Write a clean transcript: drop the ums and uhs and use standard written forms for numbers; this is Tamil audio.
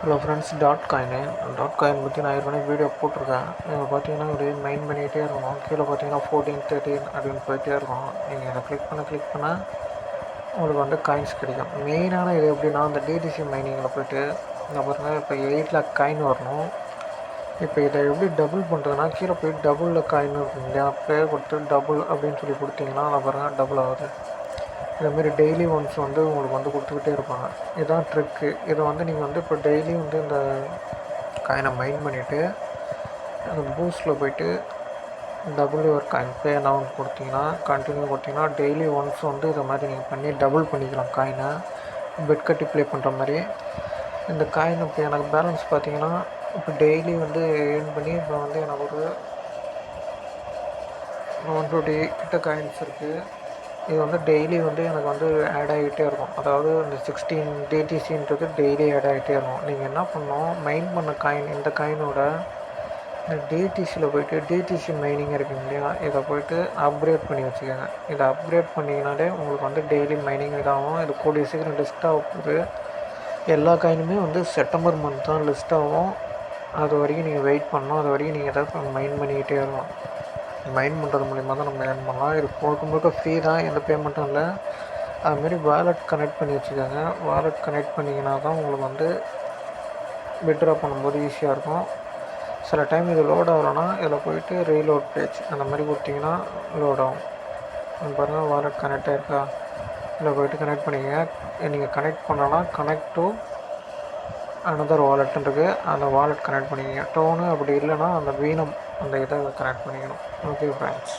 ஹலோ ஃப்ரெண்ட்ஸ், டாட் காயின் பற்றி நான் ஏற்கனவே வீடியோ போட்டிருக்கேன். இதில் பார்த்தீங்கன்னா அப்படியே மைண்ட் பண்ணிகிட்டே இருக்கணும். கீழே பார்த்தீங்கன்னா 14, 13 அப்படின்னு போயிட்டே இருக்கும். நீங்கள் இதை கிளிக் பண்ண உங்களுக்கு வந்து காயின்ஸ் கிடைக்கும். மெயினான இது எப்படின்னா, அந்த டிடிசி மைனிங்கில் போய்ட்டு இந்த பாருங்கள், இப்போ 8 லேக் காயின் வரணும். இப்போ இதை எப்படி டபுள் பண்ணுறதுன்னா, கீழே போய் டபுளில் காயின் இருக்கும் இல்லையா, பேர் கொடுத்து டபுள் அப்படின்னு சொல்லி கொடுத்தீங்கன்னா அதை பாருங்கள் டபுள் ஆகுது. இதேமாரி டெய்லி ஒன்ஸ் வந்து உங்களுக்கு வந்து கொடுத்துக்கிட்டே இருப்பாங்க. இதுதான் ட்ரிக்கு. இதை வந்து நீங்கள் வந்து இப்போ டெய்லி வந்து இந்த காயினை மைண்ட் பண்ணிவிட்டு அந்த பூஸ்ட்டில் போய்ட்டு double your coin pay noun கொடுத்தீங்கன்னா, கண்டினியூ கொடுத்தீங்கன்னா டெய்லி ஒன்ஸ் வந்து இதை மாதிரி நீங்கள் பண்ணி டபுள் பண்ணிக்கலாம் காயினை. பெட் கட்டி ப்ளே பண்ணுற மாதிரி. இந்த காயின் இப்போ எனக்கு பேலன்ஸ் பார்த்தீங்கன்னா, இப்போ டெய்லி வந்து ஏர்ன் பண்ணி இப்போ வந்து எனக்கு ஒரு 150 கிட்ட காயின்ஸ் இருக்குது. இது வந்து டெய்லி வந்து எனக்கு வந்து ஆட் ஆகிட்டே இருக்கும். அதாவது இந்த 16 டிடிசின்றது டெய்லி ஆட் ஆகிட்டே இருக்கும். நீங்கள் என்ன பண்ணணும், மைண்ட் பண்ண காயின் இந்த காயினோட இந்த டிடிசியில் போய்ட்டு டிடிசி மைனிங் இருக்குங்க இல்லையா, இதை போய்ட்டு அப்கிரேட் பண்ணி வச்சுக்கோங்க. இதை அப்கிரேட் பண்ணிங்கனாலே உங்களுக்கு வந்து டெய்லி மைனிங் இதாகும். இது கூடிய சீக்கிரம் லிஸ்ட் ஆக போகுது. எல்லா காயினுமே வந்து செப்டம்பர் மந்த் தான் லிஸ்ட் ஆகும். அது வரைக்கும் நீங்கள் வெயிட் பண்ணணும். அது வரைக்கும் நீங்கள் எதாவது மைண்ட் பண்ணிக்கிட்டே இருக்கணும். மைண்ட் பண்ணுறது மூலிமா தான் நம்ம ஏர்ன் பண்ணலாம். இது முழுக்க ஃப்ரீ தான், எந்த பேமெண்ட்டும் இல்லை. அதுமாரி வாலெட் கனெக்ட் பண்ணி வச்சுக்கோங்க. வாலெட் கனெக்ட் பண்ணிங்கன்னா தான் உங்களுக்கு வந்து வித்ட்ரா பண்ணும்போது ஈஸியாக இருக்கும். சில டைம் இது லோட் ஆகலைன்னா இதில் போய்ட்டு ரீலோட் பேஜ் அந்த மாதிரி கொடுத்தீங்கன்னா லோட் ஆகும். பாருங்கள், வாலெட் கனெக்ட் ஆகிருக்கா, இதில் போய்ட்டு கனெக்ட் பண்ணிக்கங்க. நீங்கள் கனெக்ட் பண்ணலாம், கனெக்ட் டு அனதர் வாலெட்டுருக்கு, அந்த வாலெட் கனெக்ட் பண்ணிக்கங்க. டோனு அப்படி இல்லைன்னா அந்த வீனம் அந்த இதை கனெக்ட் பண்ணிக்கணும். Okay friends.